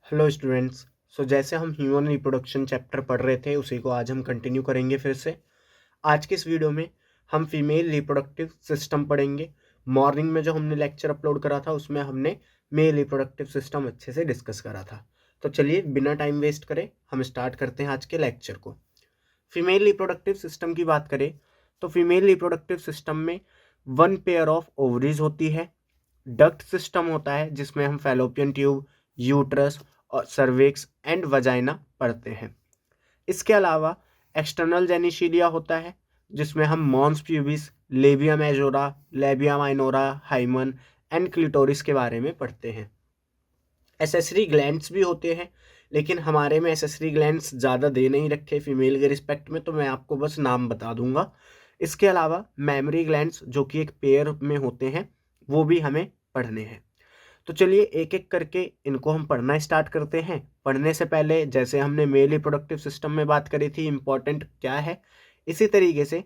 Hello students. जैसे हम human reproduction chapter पढ़ रहे थे उसी को आज हम कंटिन्यू करेंगे फिर से। आज के इस वीडियो में हम फीमेल रिप्रोडक्टिव सिस्टम पढ़ेंगे। मॉर्निंग में जो हमने लेक्चर अपलोड करा था उसमें हमने मेल रिप्रोडक्टिव सिस्टम अच्छे से डिस्कस करा था। तो चलिए बिना टाइम वेस्ट करे हम स्टार्ट करते हैं आज के लेक्चर को। फीमेल रिप्रोडक्टिव सिस्टम की बात करें तो फीमेल रिप्रोडक्टिव सिस्टम में वन पेयर ऑफ ओवरीज होती है, डक्ट सिस्टम होता है जिसमें हम फैलोपियन ट्यूब, यूट्रस और सर्विक्स एंड वजाइना पढ़ते हैं। इसके अलावा एक्सटर्नल जेनिशिलिया होता है जिसमें हम mons pubis, labia majora, labia minora, hymen and clitoris के बारे में पढ़ते हैं। एसेसरी ग्लैंड्स भी होते हैं लेकिन हमारे में एसेसरी ग्लैंड्स ज़्यादा दे नहीं रखे फीमेल के रिस्पेक्ट में, तो मैं आपको बस नाम बता दूंगा। इसके अलावा मेमरी ग्लैंड्स जो कि एक पेयर में होते हैं वो भी हमें पढ़ने हैं। तो चलिए एक एक करके इनको हम पढ़ना स्टार्ट करते हैं। पढ़ने से पहले जैसे हमने मेल रिप्रोडक्टिव सिस्टम में बात करी थी इम्पॉर्टेंट क्या है, इसी तरीके से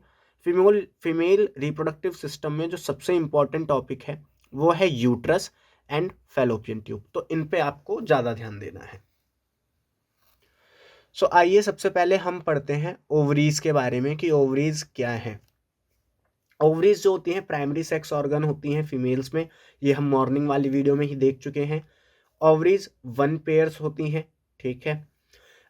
फीमेल रिप्रोडक्टिव सिस्टम में जो सबसे इम्पॉर्टेंट टॉपिक है वो है यूट्रस एंड फैलोपियन ट्यूब। तो इन पे आपको ज़्यादा ध्यान देना है। आइए सबसे पहले हम पढ़ते हैं ओवरीज के बारे में कि ओवरीज क्या है। ओवरीज जो होती हैं प्राइमरी सेक्स ऑर्गन होती हैं फीमेल्स में, ये हम मॉर्निंग वाली वीडियो में ही देख चुके हैं। ओवरीज वन पेयर्स होती हैं, ठीक है।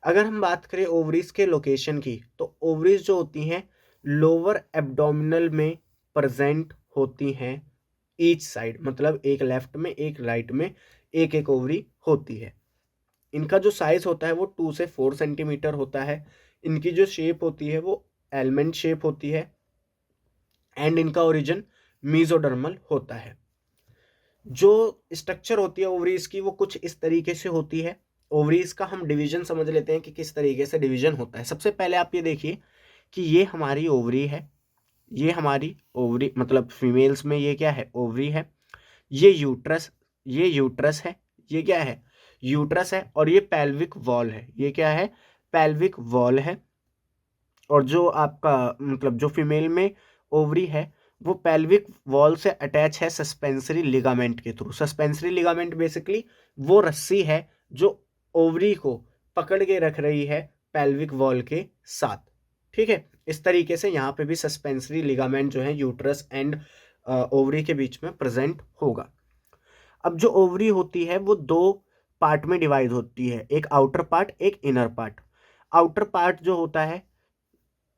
अगर हम बात करें ओवरीज के लोकेशन की तो ओवरीज जो होती हैं लोअर एब्डोमिनल में प्रेजेंट होती हैं ईच साइड, मतलब एक लेफ्ट में एक राइट में एक एक ओवरी होती है। इनका जो साइज होता है वो 2 से 4 सेंटीमीटर होता है। इनकी जो शेप होती है वो एलमेंट शेप होती है एंड इनका ओरिजिन मीजोडर्मल होता है। जो स्ट्रक्चर होती है ओवरीज की वो कुछ इस तरीके से होती है। ओवरीज का हम डिवीजन समझ लेते हैं कि किस तरीके से डिवीजन होता है। सबसे पहले आप ये देखिए कि ये हमारी ओवरी है, ये हमारी ओवरी मतलब फीमेल्स में ये क्या है, ओवरी है। ये यूट्रस है, ये क्या है, यूट्रस है। और ये पेल्विक वॉल है, ये क्या है, पेल्विक वॉल है। और जो आपका मतलब जो फीमेल में ओवरी है वो पेल्विक वॉल से अटैच है सस्पेंसरी लिगामेंट के थ्रू। सस्पेंसरी लिगामेंट बेसिकली वो रस्सी है जो ओवरी को पकड़ के रख रही है पेल्विक वॉल के साथ, ठीक है। इस तरीके से यहाँ पे भी सस्पेंसरी लिगामेंट जो है यूट्रस एंड ओवरी के बीच में प्रेजेंट होगा। अब जो ओवरी होती है वो दो पार्ट में डिवाइड होती है, एक आउटर पार्ट एक इनर पार्ट। आउटर पार्ट जो होता है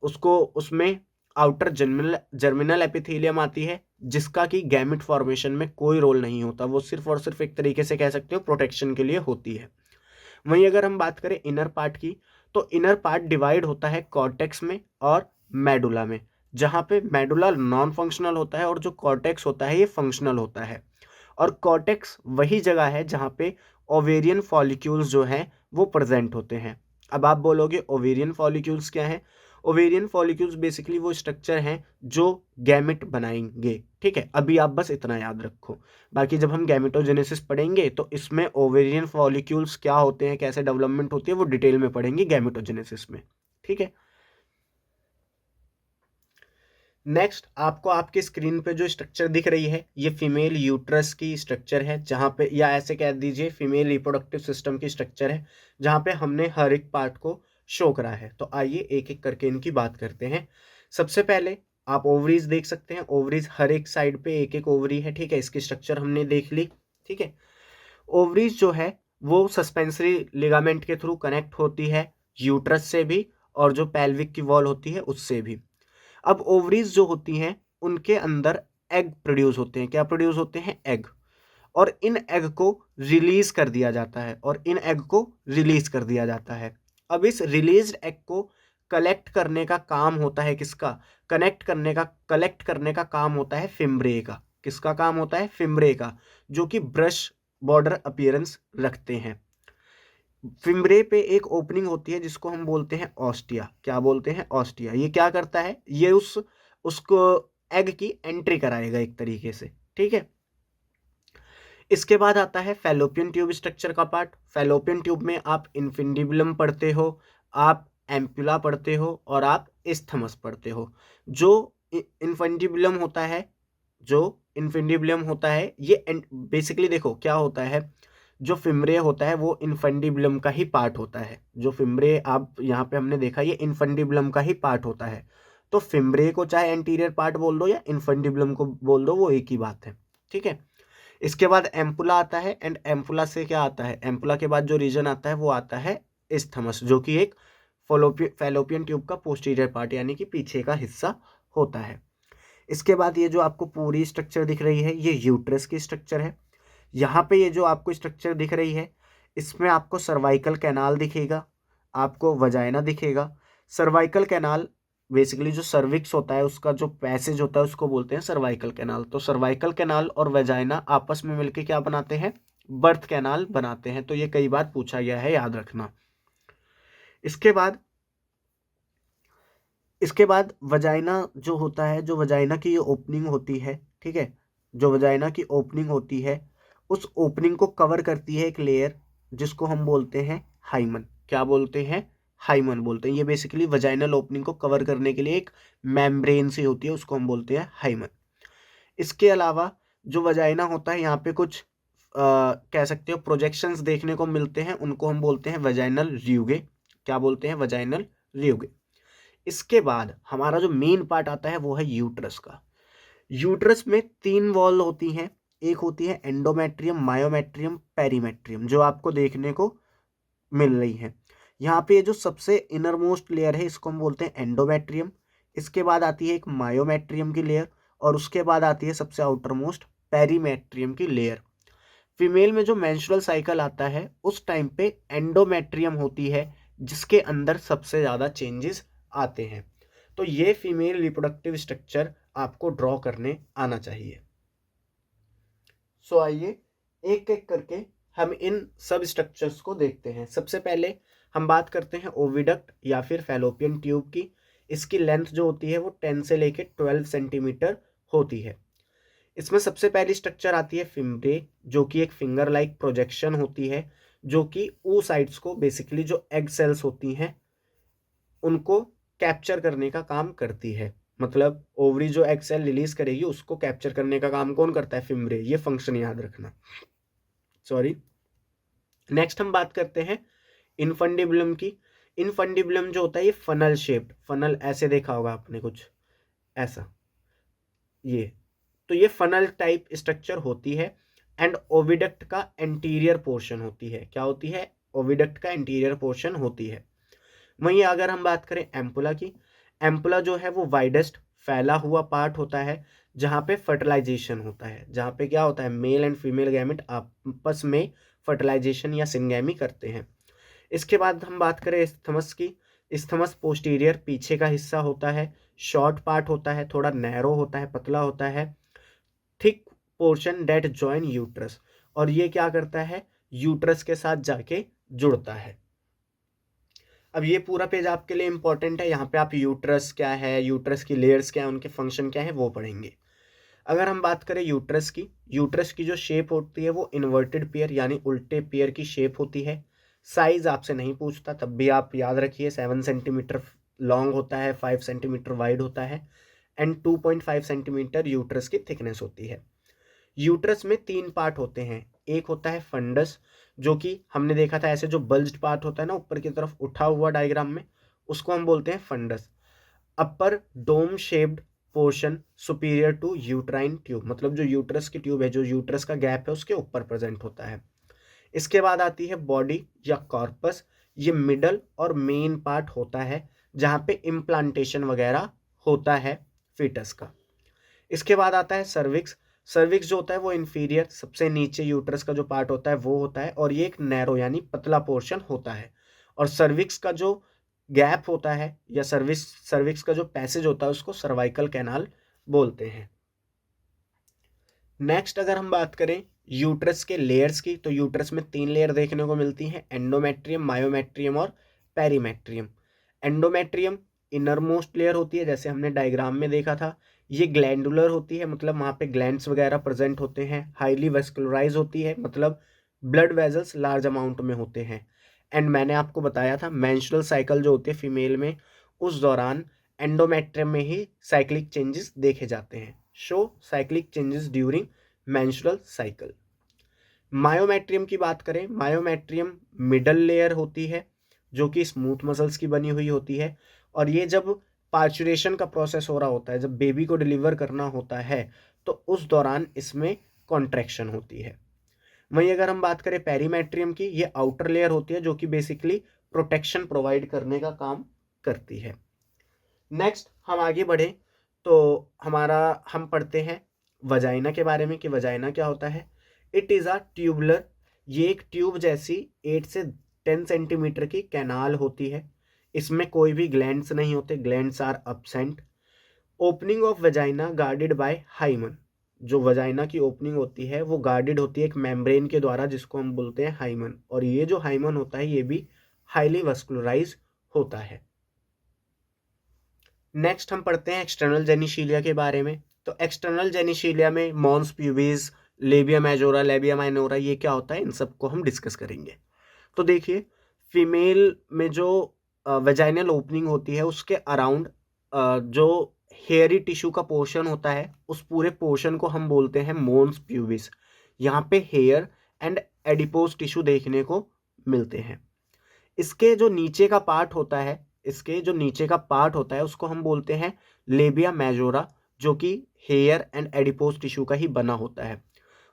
उसको उसमें आउटर जर्मिनल एपिथेलियम आती है जिसका कि गैमेट फॉर्मेशन में कोई रोल नहीं होता, वो सिर्फ और सिर्फ एक तरीके से कह सकते हो प्रोटेक्शन के लिए होती है। वहीं अगर हम बात करें इनर पार्ट की तो इनर पार्ट डिवाइड होता है कॉर्टेक्स में और मेडुला में, जहाँ पे मेडुला नॉन फंक्शनल होता है और जो कॉर्टेक्स होता है ये फंक्शनल होता है। और कॉर्टेक्स वही जगह है जहाँ पे ओवेरियन फॉलिक्यूल्स जो हैं वो प्रेजेंट होते हैं। अब आप बोलोगे ओवेरियन फॉलिक्यूल्स क्या है। ओवेरियन फॉलिक्यूल्स बेसिकली वो स्ट्रक्चर हैं जो गैमेट बनाएंगे, ठीक है। अभी आप बस इतना याद रखो, बाकी जब हम गैमेटोजेनेसिस पढ़ेंगे तो इसमें ओवेरियन फॉलिक्यूल्स क्या होते हैं, कैसे डेवलपमेंट होती है वो डिटेल में पढ़ेंगे गैमेटोजेनेसिस में, ठीक है। नेक्स्ट आपको आपके स्क्रीन पे जो स्ट्रक्चर दिख रही है ये फीमेल यूट्रस की स्ट्रक्चर है, जहाँ पे या ऐसे कह दीजिए फीमेल रिप्रोडक्टिव सिस्टम की स्ट्रक्चर है जहाँ पे हमने हर एक पार्ट को शो करा है। तो आइए एक एक करके इनकी बात करते हैं। सबसे पहले आप ओवरीज देख सकते हैं, ओवरीज हर एक साइड पे एक एक ओवरी है, ठीक है। इसकी स्ट्रक्चर हमने देख ली, ठीक है। ओवरीज जो है वो सस्पेंसरी लिगामेंट के थ्रू कनेक्ट होती है यूट्रस से भी और जो पेल्विक की वॉल होती है उससे भी। अब ओवरीज जो होती हैं उनके अंदर एग प्रोड्यूस होते हैं। क्या प्रोड्यूस होते हैं, एग। और इन एग को रिलीज कर दिया जाता है अब इस रिलीज्ड एग को कलेक्ट करने का काम होता है किसका, कलेक्ट करने का काम होता है फिम्ब्रे का। किसका काम होता है, फिम्ब्रे का, जो कि ब्रश बॉर्डर अपीयरेंस रखते हैं। फिम्ब्रे पे एक ओपनिंग होती है जिसको हम बोलते हैं ऑस्टिया। क्या बोलते हैं, ऑस्टिया। ये क्या करता है, ये उसको एग की एंट्री कराएगा एक तरीके से, ठीक है। इसके बाद आता है फैलोपियन ट्यूब स्ट्रक्चर का पार्ट। फैलोपियन ट्यूब में आप इन्फिंडिबुलम पढ़ते हो, आप एम्पुला पढ़ते हो और आप इस्थमस पढ़ते हो। जो इन्फिंडिबुलम होता है ये बेसिकली देखो क्या होता है, जो फिमरे होता है वो इन्फंडिबुलम का ही पार्ट होता है। जो फिमरे आप यहाँ पे हमने देखा ये इन्फंडिबुलम का ही पार्ट होता है। तो फिमरे को चाहे एंटीरियर पार्ट बोल दो या इन्फंडिबुलम को बोल दो, वो एक ही बात है, ठीक है। इसके बाद एम्पुला आता है, एंड एम्पुला से क्या आता है, एम्पुला के बाद जो रीजन आता है वो आता है इस्थमस, जो कि एक फैलोपियन ट्यूब का पोस्टीरियर पार्ट यानी कि पीछे का हिस्सा होता है। इसके बाद ये जो आपको पूरी स्ट्रक्चर दिख रही है ये यूट्रस की स्ट्रक्चर है। यहाँ पे ये जो आपको स्ट्रक्चर दिख रही है इसमें आपको सर्वाइकल कैनाल दिखेगा, आपको वजाइना दिखेगा। सर्वाइकल कैनाल बेसिकली जो सर्विक्स होता है उसका जो पैसेज होता है उसको बोलते हैं सर्वाइकल कैनाल। तो सर्वाइकल कैनाल और वजाइना आपस में मिलके क्या बनाते हैं, बर्थ कैनाल बनाते हैं। तो ये कई बार पूछा गया है, याद रखना। इसके बाद वजाइना जो होता है, जो वजाइना की ये ओपनिंग होती है, ठीक है, जो वजाइना की ओपनिंग होती है उस ओपनिंग को कवर करती है एक लेयर जिसको हम बोलते हैं हाइमन। क्या बोलते हैं, हाइमन बोलते हैं। ये बेसिकली वजाइनल ओपनिंग को कवर करने के लिए एक मेम्ब्रेन से होती है, उसको हम बोलते हैं हाइमन। इसके अलावा जो वजाइना होता है यहाँ पे कुछ कह सकते हो प्रोजेक्शंस देखने को मिलते हैं, उनको हम बोलते हैं वजाइनल रियुगे। क्या बोलते हैं, वजाइनल रियुगे। इसके बाद हमारा जो मेन पार्ट आता है वो है यूट्रस का। यूट्रस में 3 वॉल होती हैं, एक होती है एंडोमेट्रियम, मायोमेट्रियम, पेरीमेट्रियम, जो आपको देखने को मिल रही है। यहाँ पे जो सबसे इनर मोस्ट लेयर है इसको हम बोलते हैं एंडोमेट्रियम। इसके बाद आती है एक मायोमेट्रियम की लेयर, और उसके बाद आती है सबसे आउटर मोस्ट पेरीमेट्रियम की लेयर। फीमेल में जो मेंस्ट्रुअल साइकिल आता है उस टाइम पे एंडोमेट्रियम होती है जिसके अंदर सबसे ज़्यादा चेंजेस आते हैं। तो ये फीमेल रिप्रोडक्टिव स्ट्रक्चर आपको ड्रॉ करने आना चाहिए। सो आइए एक एक करके हम इन सब स्ट्रक्चर्स को देखते हैं। सबसे पहले हम बात करते हैं ओविडक्ट या फिर फैलोपियन ट्यूब की। इसकी लेंथ जो होती है वो 10 से लेके 12 सेंटीमीटर होती है। इसमें सबसे पहली स्ट्रक्चर आती है फिम्ब्रे, जो कि एक फिंगर लाइक प्रोजेक्शन होती है, जो कि oocytes को बेसिकली जो एग सेल्स होती हैं उनको कैप्चर करने का काम करती है। मतलब ओवरी जो एग सेल रिलीज करेगी उसको कैप्चर करने का काम कौन करता है, फिम्ब्रे। ये फंक्शन याद रखना, सॉरी। नेक्स्ट हम बात करते हैं इनफंडिबुलम की। इनफंडिबुलम जो होता है ये फनल शेप्ड, फनल ऐसे देखा होगा आपने कुछ ऐसा, ये तो ये फनल टाइप स्ट्रक्चर होती है। एंड ओविडक्ट का एंटीरियर पोर्शन होती है। क्या होती है, ओविडक्ट का एंटीरियर पोर्शन होती है। वहीं अगर हम बात करें एम्पुला की, एम्पुला जो है वो वाइडेस्ट फैला हुआ पार्ट होता है जहाँ पे फर्टिलाइजेशन होता है, जहाँ पे क्या होता है मेल एंड फीमेल गैमेट आपस में फर्टिलाइजेशन या सिंगैमी करते हैं। इसके बाद हम बात करें इस्थमस की। इस्थमस पोस्टीरियर पीछे का हिस्सा होता है, शॉर्ट पार्ट होता है, थोड़ा नैरो होता है, पतला होता है, thick portion that join uterus, और ये क्या करता है, यूट्रस के साथ जाके जुड़ता है। अब ये पूरा पेज आपके लिए इंपॉर्टेंट है, यहाँ पे आप यूट्रस क्या है, यूट्रस की लेयर्स क्या है, उनके फंक्शन क्या है वो पढ़ेंगे। अगर हम बात करें यूट्रस की, यूट्रस की जो शेप होती है वो इन्वर्टेड पेयर यानी उल्टे पेयर की शेप होती है। साइज आपसे नहीं पूछता, तब भी आप याद रखिए 7 सेंटीमीटर लॉन्ग होता है, 5 सेंटीमीटर वाइड होता है, एंड 2.5 सेंटीमीटर यूट्रस की थिकनेस होती है। यूट्रस में 3 पार्ट होते हैं। एक होता है फंडस, जो कि हमने देखा था ऐसे जो बल्ज्ड पार्ट होता है ना ऊपर की तरफ उठा हुआ डायग्राम में, उसको हम बोलते हैं fundus. Upper dome shaped portion superior to uterine tube, मतलब जो यूट्रस की ट्यूब है, जो यूट्रस का गैप है उसके ऊपर प्रेजेंट होता है। इसके बाद आती है बॉडी या कॉर्पस। ये मिडल और मेन पार्ट होता है जहाँ पे इम्प्लांटेशन वगैरह होता है फीटस का। इसके बाद आता है सर्विक्स। सर्विक्स जो होता है वो इन्फीरियर सबसे नीचे यूट्रस का जो पार्ट होता है वो होता है, और ये एक नैरो यानी पतला पोर्शन होता है। और सर्विक्स का जो गैप होता है या सर्विक्स का जो पैसेज होता है उसको सर्वाइकल कैनाल बोलते हैं। नेक्स्ट अगर हम बात करें यूट्रस के लेयर्स की, तो यूट्रस में 3 लेयर देखने को मिलती हैं, एंडोमेट्रियम, मायोमेट्रियम और perimetrium. Endometrium inner most layer होती है, जैसे हमने डायग्राम में देखा था। ये ग्लैंडुलर होती है, मतलब वहाँ पे ग्लैंड्स वगैरह प्रेजेंट होते हैं। हाईली वेस्कुलराइज होती है, मतलब ब्लड वेजल्स लार्ज अमाउंट में होते हैं। एंड मैंने आपको बताया था मेंस्ट्रुअल साइकिल जो होती है फीमेल में, उस दौरान एंडोमेट्रियम में ही साइक्लिक चेंजेस देखे जाते हैं। Show cyclic changes during menstrual cycle. Myometrium की बात करें, मायोमेट्रियम मिडल लेयर होती है जो कि स्मूथ मसल्स की बनी हुई होती है, और ये जब पार्चुरेशन का प्रोसेस हो रहा होता है, जब बेबी को डिलीवर करना होता है, तो उस दौरान इसमें कॉन्ट्रैक्शन होती है। वहीं अगर हम बात करें पेरीमेट्रियम की, ये आउटर लेयर होती है जो कि बेसिकली प्रोटेक्शन प्रोवाइड करने का काम करती है। नेक्स्ट हम आगे बढ़े तो हम पढ़ते हैं वजाइना के बारे में कि वजाइना क्या होता है। इट इज़ अ ट्यूबुलर, ये एक ट्यूब जैसी 8 से 10 सेंटीमीटर की कैनाल होती है। इसमें कोई भी ग्लैंड्स नहीं होते, glands are absent. Opening of vagina guarded by hymen, जो वजाइना की ओपनिंग होती है वो गार्डेड होती है एक मेम्ब्रेन के द्वारा जिसको हम बोलते हैं हाइमन, और ये जो हाइमन होता है ये भी हाईली वस्कुलराइज होता है। नेक्स्ट हम पढ़ते हैं एक्सटर्नल जेनिशिलिया के बारे में। तो एक्सटर्नल जेनिशिलिया में mons pubis, labia majora, labia minora, ये क्या होता है, इन सबको हम डिस्कस करेंगे। तो देखिए, फीमेल में जो वेजाइनल ओपनिंग होती है उसके अराउंड जो हेयरी टिश्यू का पोर्शन होता है उस पूरे पोर्शन को हम बोलते हैं मोन्स प्यूबिस। यहाँ पे हेयर एंड एडिपोज टिश्यू देखने को मिलते हैं। इसके जो नीचे का पार्ट होता है, उसको हम बोलते हैं लेबिया मेजोरा, जो कि हेयर एंड एडिपोज टिश्यू का ही बना होता है।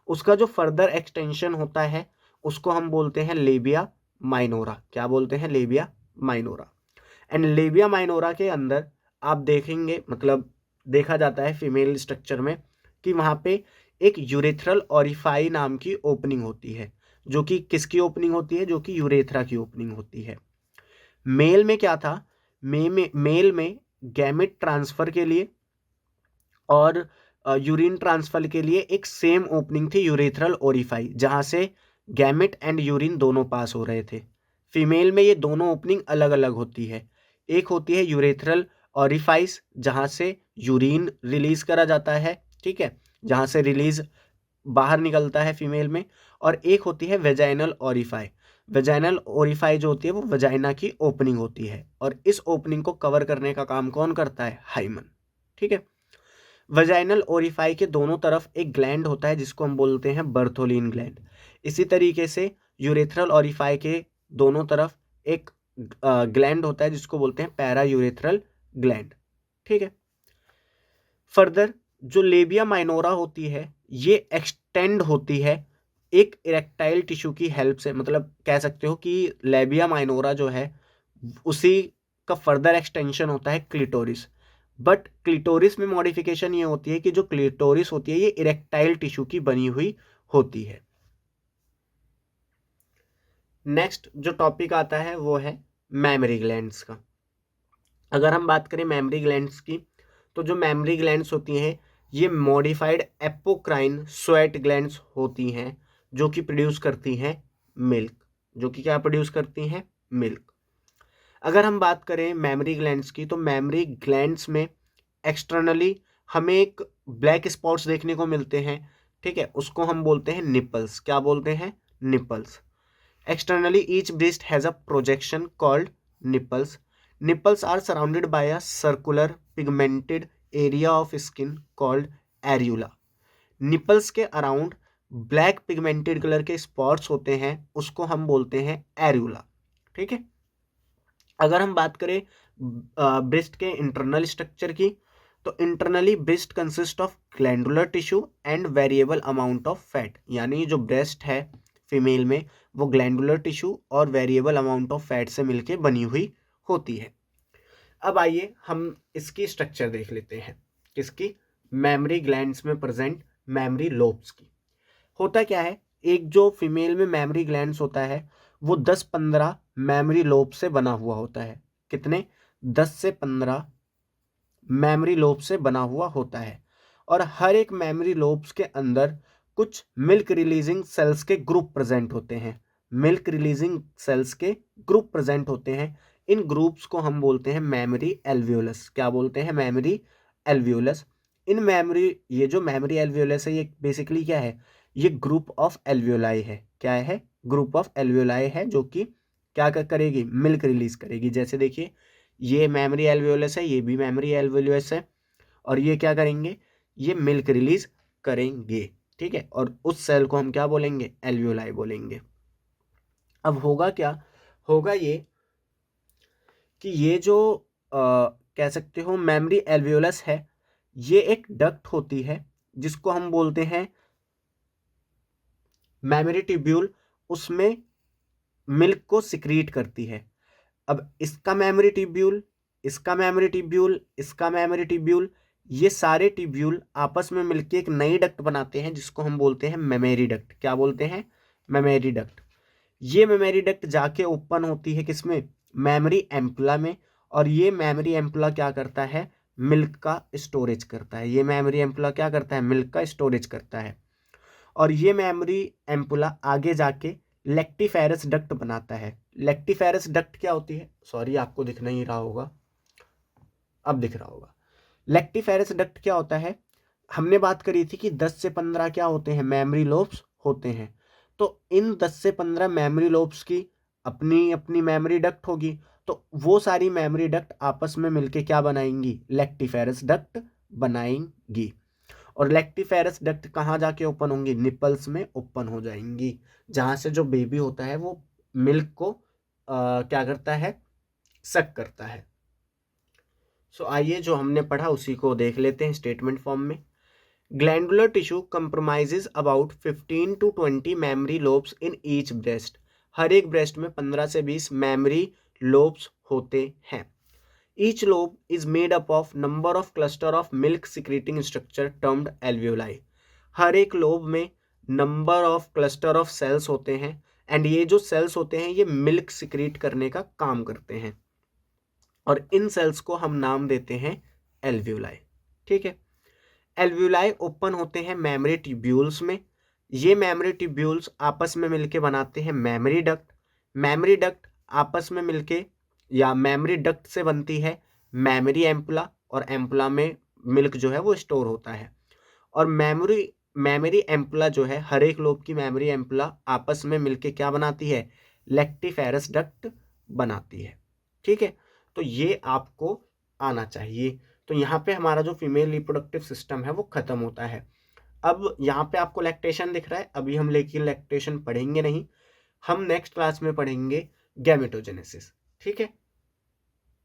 उसका जो फर्दर एक्सटेंशन होता है उसको हम बोलते हैं लेबिया माइनोरा। क्या बोलते हैं? Labia minora. And labia minora के अंदर आप देखेंगे, मतलब देखा जाता है फीमेल स्ट्रक्चर में कि वहाँ पे एक यूरेथ्रल ऑरिफाई नाम की ओपनिंग होती है, जो कि किसकी ओपनिंग होती है? जो कि यूरेथ्रा की ओपनिंग होती है। मेल में क्या था? मेल में गैमेट ट्रांसफर के लिए और यूरिन ट्रांसफर के लिए एक सेम ओपनिंग थी, यूरेथ्रल ओरिफाई, जहां से गैमेट एंड यूरिन दोनों पास हो रहे थे। फीमेल में ये दोनों ओपनिंग अलग अलग होती है। एक होती है यूरेथ्रल ओरिफाइस, जहां से यूरिन रिलीज करा जाता है, ठीक है, जहां से रिलीज बाहर निकलता है फीमेल में। और एक होती है वेजाइनल ओरिफाई। वेजाइनल ओरिफाई जो होती है वो वेजाइना की ओपनिंग होती है, और इस ओपनिंग को कवर करने का काम कौन करता है? हाइमन, ठीक है। वजाइनल ओरिफाई के दोनों तरफ एक ग्लैंड होता है जिसको हम बोलते हैं बर्थोलिन ग्लैंड। इसी तरीके से यूरेथ्रल ओरिफाई के दोनों तरफ एक ग्लैंड होता है जिसको बोलते हैं पैरा यूरेथ्रल ग्लैंड, ठीक है। फर्दर जो लेबिया माइनोरा होती है ये एक्सटेंड होती है एक इरेक्टाइल टिश्यू की हेल्प से, मतलब कह सकते हो कि लेबिया माइनोरा जो है उसी का फर्दर एक्सटेंशन होता है क्लिटोरिस। बट क्लिटोरिस में मॉडिफिकेशन ये होती है कि जो क्लिटोरिस होती है ये इरेक्टाइल टिश्यू की बनी हुई होती है। नेक्स्ट जो टॉपिक आता है वो है मैमरी ग्लैंड्स का। अगर हम बात करें मैमरी ग्लैंड्स की, तो जो मैमरी ग्लैंड्स होती हैं ये मॉडिफाइड एपोक्राइन स्वेट ग्लैंड्स होती हैं जो कि प्रोड्यूस करती हैं मिल्क। जो कि क्या प्रोड्यूस करती हैं? मिल्क। अगर हम बात करें मैमरी ग्लैंड्स की, तो मैमरी ग्लैंड्स में एक्सटर्नली हमें एक ब्लैक स्पॉट्स देखने को मिलते हैं, ठीक है, उसको हम बोलते हैं निपल्स। क्या बोलते हैं? Nipples. Externally each breast has a projection called nipples. Nipples are surrounded by a circular pigmented area of skin called areola. Nipples के अराउंड ब्लैक पिगमेंटेड कलर के स्पॉट्स होते हैं, उसको हम बोलते हैं एरियोला, ठीक है। अगर हम बात करें ब्रेस्ट के इंटरनल स्ट्रक्चर की, तो internally breast consist of glandular tissue and variable amount of fat. यानी जो ब्रेस्ट है फीमेल में वो ग्लैंडुलर टिश्यू और वेरिएबल अमाउंट ऑफ फैट से मिलके बनी हुई होती है। अब आइए हम इसकी स्ट्रक्चर देख लेते हैं। किसकी? मेमरी ग्लैंड्स में प्रेजेंट मेमरी लोब्स की। होता क्या है, एक जो फीमेल में मेमरी ग्लैंड्स होता है वो 10-15 मेमरी लोब से बना हुआ होता है। कितने? 10 से 15 मेमरी लोब से बना हुआ होता है, और हर एक मेमरी लोब्स के अंदर कुछ मिल्क रिलीजिंग सेल्स के ग्रुप प्रेजेंट होते हैं। मिल्क रिलीजिंग सेल्स के ग्रुप प्रेजेंट होते हैं। इन ग्रुप्स को हम बोलते हैं मेमरी एल्वियोलस। क्या बोलते हैं? Memory alveolus. इन मेमरी ये जो मेमरी एल्वियोलस है ये बेसिकली क्या है? ये ग्रुप ऑफ एल्वियोलाई है। क्या है? ग्रुप ऑफ एल्वियोलाई है जो कि क्या करेगी? मिल्क रिलीज करेगी। जैसे देखिए ये मेमरी एल्वियोलस है, ये भी मेमरी एल्वियोलस है, और ये क्या करेंगे? ये मिल्क रिलीज करेंगे। ठीक है, और उस सेल को हम क्या बोलेंगे, एल्वियोलाई बोलेंगे। अब होगा क्या, होगा ये कि ये जो कह सकते हो मेमोरी एल्वियोलस है, ये एक डक्ट होती है जिसको हम बोलते हैं मेमोरी ट्यूब्यूल, उसमें मिल्क को सिक्रीट करती है। अब इसका मेमोरी ट्यूब्यूल, इसका मेमोरी ट्यूब्यूल, इसका मेमोरी ट्यूब्यूल, ये सारे ट्यूब्यूल आपस में मिलकर एक नई डक्ट बनाते हैं जिसको हम बोलते हैं मेमोरी डक्ट। क्या बोलते हैं, मेमोरी डक्ट। ये मेमोरी डक्ट जाके ओपन होती है किसमें, मेमोरी एम्पुला में, और ये मेमोरी एम्पुला क्या करता है, मिल्क का स्टोरेज करता है। ये मेमोरी एम्पुला क्या करता है, मिल्क का स्टोरेज करता है। और ये मेमोरी एम्पुला आगे जाके लेक्टिफेरस डक्ट बनाता है। लेक्टिफेरस डक्ट क्या होती है, सॉरी आपको दिख नहीं रहा होगा, अब दिख रहा होगा। लेक्टिफेरस डक्ट क्या होता है, हमने बात करी थी कि 10 से 15 क्या होते हैं, मेमोरी लोब्स होते हैं। तो इन 10 से 15 मेमोरी लोब्स की अपनी अपनी मेमोरी डक्ट होगी, तो वो सारी मेमोरी डक्ट आपस में मिलके क्या बनाएंगी, लेक्टिफेरस डक्ट बनाएंगी। और लेक्टिफेरस डक्ट कहाँ जाके ओपन होंगी, निपल्स में ओपन हो जाएंगी, जहाँ से जो बेबी होता है वो मिल्क को क्या करता है, सक करता है। सो आइए जो हमने पढ़ा उसी को देख लेते हैं स्टेटमेंट फॉर्म में। Glandular tissue compromises about 15 to 20 memory lobes in each breast. हर एक ब्रेस्ट में 15 से 20 मेमोरी लोब्स होते हैं। Each lobe is made up of number of cluster of milk secreting structure termed alveoli. हर एक लोब में number of cluster of cells होते हैं, एंड ये जो सेल्स होते हैं ये मिल्क सिक्रीट करने का काम करते हैं, और इन सेल्स को हम नाम देते हैं एल्वियोलाई। ठीक है, एल्वियोलाई ओपन होते हैं मेमोरी ट्यूब्यूल्स में। ये मेमोरी ट्यूब्यूल्स आपस में मिलके बनाते हैं मेमोरी डक्ट। मेमोरी डक्ट आपस में मिलके, या मेमोरी डक्ट से बनती है मेमोरी एम्पुला, और एम्पुला में मिल्क जो है वो स्टोर होता है। और मेमोरी एम्पुला जो है, हर एक लोब की मेमोरी एम्पुला आपस में मिलके क्या बनाती है, लेक्टिफेरस डक्ट बनाती है। ठीक है, तो ये आपको आना चाहिए। तो यहाँ पे हमारा जो फीमेल रिप्रोडक्टिव सिस्टम है वो खत्म होता है। अब यहाँ पे आपको लैक्टेशन दिख रहा है, अभी हम लेकिन लैक्टेशन पढ़ेंगे नहीं, हम नेक्स्ट क्लास में पढ़ेंगे गैमेटोजेनेसिस। ठीक है,